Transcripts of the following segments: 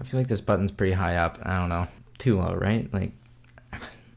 I feel like this button's pretty high up. I don't know. Too low, right? Like,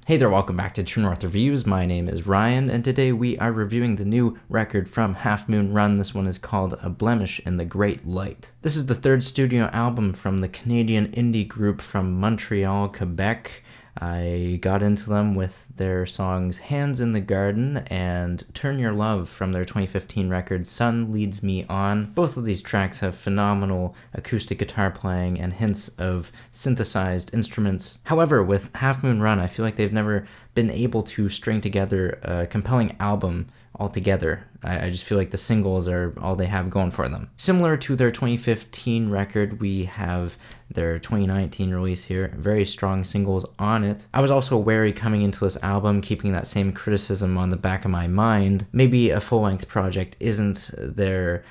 hey there, welcome back to True North Reviews. My name is Ryan, and today we are reviewing the new record from Half Moon Run. This one is called A Blemish in the Great Light. This is the third studio album from the Canadian indie group from Montreal, Quebec. I got into them with their songs Hands in the Garden and Turn Your Love from their 2015 record Sun Leads Me On. Both of these tracks have phenomenal acoustic guitar playing and hints of synthesized instruments. However, with Half Moon Run, I feel like they've never been able to string together a compelling album altogether. I just feel like the singles are all they have going for them. Similar to their 2015 record, we have their 2019 release here. Very strong singles on it. I was also wary coming into this album, keeping that same criticism on the back of my mind. Maybe a full-length project isn't their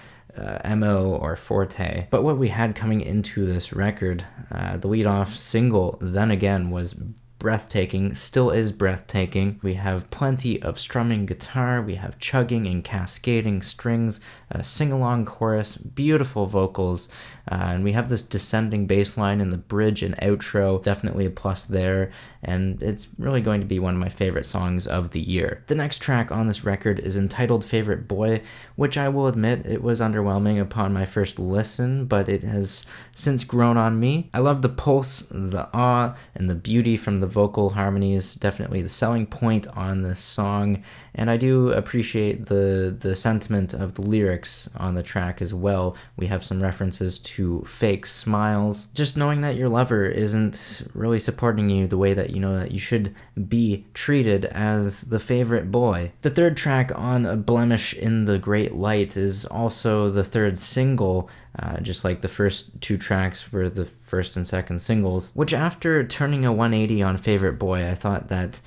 MO or forte. But what we had coming into this record, the lead-off single, Then Again, was breathtaking, still is breathtaking. We have plenty of strumming guitar, we have chugging and cascading strings, a sing-along chorus, beautiful vocals, and we have this descending bass line in the bridge and outro, definitely a plus there, and it's really going to be one of my favorite songs of the year. The next track on this record is entitled Favorite Boy, which I will admit it was underwhelming upon my first listen, but it has since grown on me. I love the pulse, the awe, and the beauty from the vocal harmonies, definitely the selling point on this song, and I do appreciate the sentiment of the lyrics on the track as well. We have some references to fake smiles. Just knowing that your lover isn't really supporting you the way that you know that you should be treated as the favorite boy. The third track on A Blemish in the Great Light is also the third single, just like the first two tracks were the first and second singles, which after turning a 180 on Favorite Boy, I thought that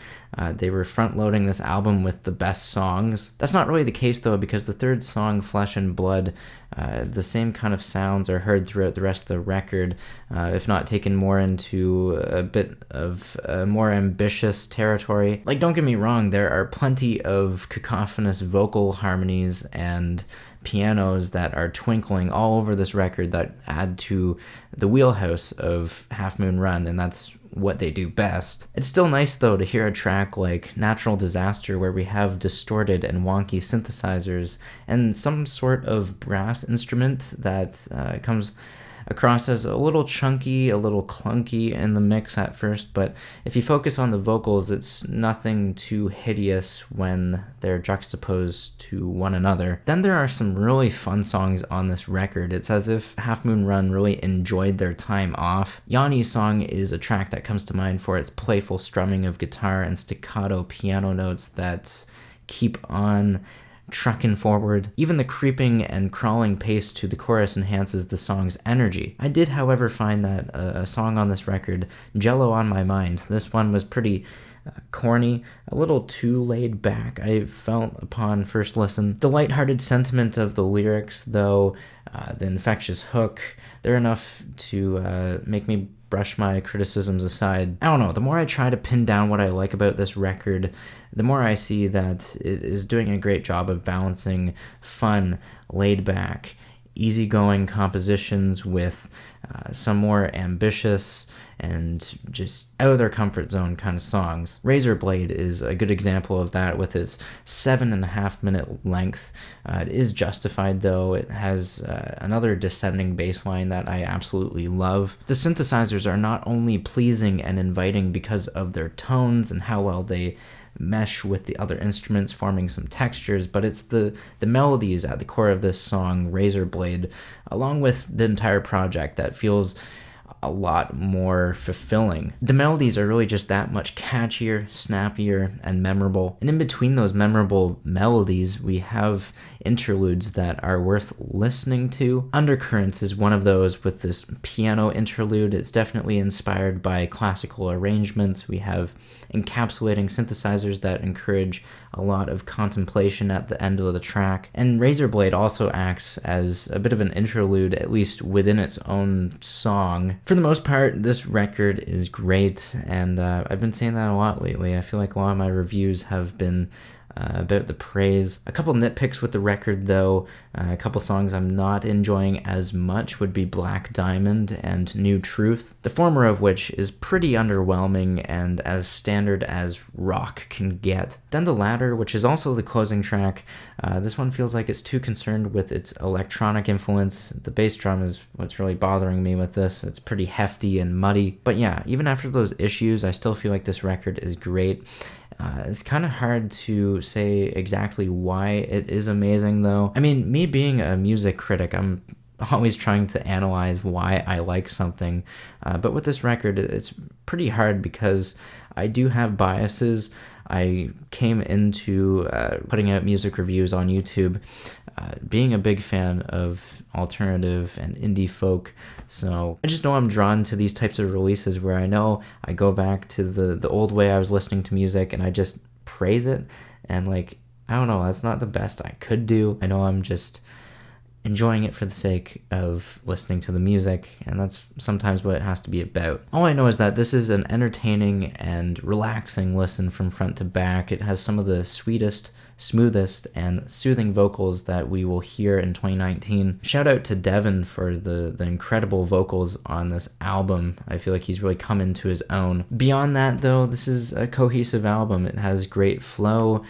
they were front-loading this album with the best songs. That's not really the case though, because the third song, Flesh and Blood, the same kind of sounds are heard throughout the rest of the record, if not taken more into a bit of a more ambitious territory. Like, don't get me wrong, there are plenty of cacophonous vocal harmonies and pianos that are twinkling all over this record that add to the wheelhouse of Half Moon Run, and that's what they do best. It's still nice though to hear a track like Natural Disaster where we have distorted and wonky synthesizers and some sort of brass instrument that comes across as a little chunky, a little clunky in the mix at first, but if you focus on the vocals, it's nothing too hideous when they're juxtaposed to one another. Then there are some really fun songs on this record. It's as if Half Moon Run really enjoyed their time off. Yani's song is a track that comes to mind for its playful strumming of guitar and staccato piano notes that keep on trucking forward. Even the creeping and crawling pace to the chorus enhances the song's energy. I did, however, find that a song on this record, Jello on My Mind, this one was pretty corny, a little too laid back, I felt upon first listen. The lighthearted sentiment of the lyrics, though, the infectious hook, they're enough to make me brush my criticisms aside. I don't know, the more I try to pin down what I like about this record, the more I see that it is doing a great job of balancing fun, laid back, easygoing compositions with some more ambitious and just out of their comfort zone kind of songs. Razorblade is a good example of that with its 7.5-minute length. It is justified though. It has another descending bass line that I absolutely love. The synthesizers are not only pleasing and inviting because of their tones and how well they mesh with the other instruments, forming some textures, but it's the melodies at the core of this song, Razorblade, along with the entire project that feels a lot more fulfilling. The melodies are really just that much catchier, snappier, and memorable. And in between those memorable melodies, we have interludes that are worth listening to. Undercurrents is one of those with this piano interlude. It's definitely inspired by classical arrangements. We have encapsulating synthesizers that encourage a lot of contemplation at the end of the track. And Razorblade also acts as a bit of an interlude, at least within its own song. For the most part, this record is great, and I've been saying that a lot lately. I feel like a lot of my reviews have been about the praise. A couple nitpicks with the record though. A couple songs I'm not enjoying as much would be Black Diamond and New Truth, the former of which is pretty underwhelming and as standard as rock can get. Then the latter, which is also the closing track, this one feels like it's too concerned with its electronic influence. The bass drum is what's really bothering me with this. It's pretty hefty and muddy. But yeah, even after those issues, I still feel like this record is great. It's kind of hard to say exactly why it is amazing though. I mean, me being a music critic, I'm always trying to analyze why I like something. But with this record, it's pretty hard because I do have biases. I came into putting out music reviews on YouTube being a big fan of alternative and indie folk, so I just know I'm drawn to these types of releases where I know I go back to the old way I was listening to music and I just praise it, and like, I don't know, that's not the best I could do. I know I'm just enjoying it for the sake of listening to the music, and that's sometimes what it has to be about. All I know is that this is an entertaining and relaxing listen from front to back. It has some of the sweetest, smoothest, and soothing vocals that we will hear in 2019. Shout out to Devin for the incredible vocals on this album. I feel like he's really come into his own. Beyond that though, this is a cohesive album. It has great flow,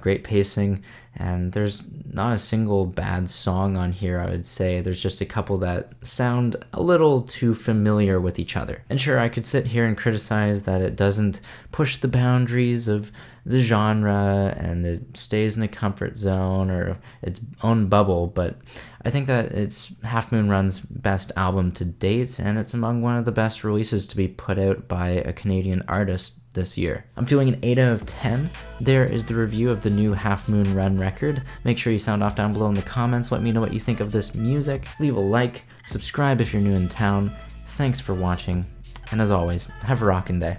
great pacing, and there's not a single bad song on here, I would say. There's just a couple that sound a little too familiar with each other. And sure, I could sit here and criticize that it doesn't push the boundaries of the genre and it stays in the comfort zone or its own bubble, but I think that it's Half Moon Run's best album to date, and it's among one of the best releases to be put out by a Canadian artist this year. I'm feeling an 8 out of 10. There is the review of the new Half Moon Run record. Make sure you sound off down below in the comments. Let me know what you think of this music. Leave a like, subscribe if you're new in town. Thanks for watching, and as always, have a rockin' day.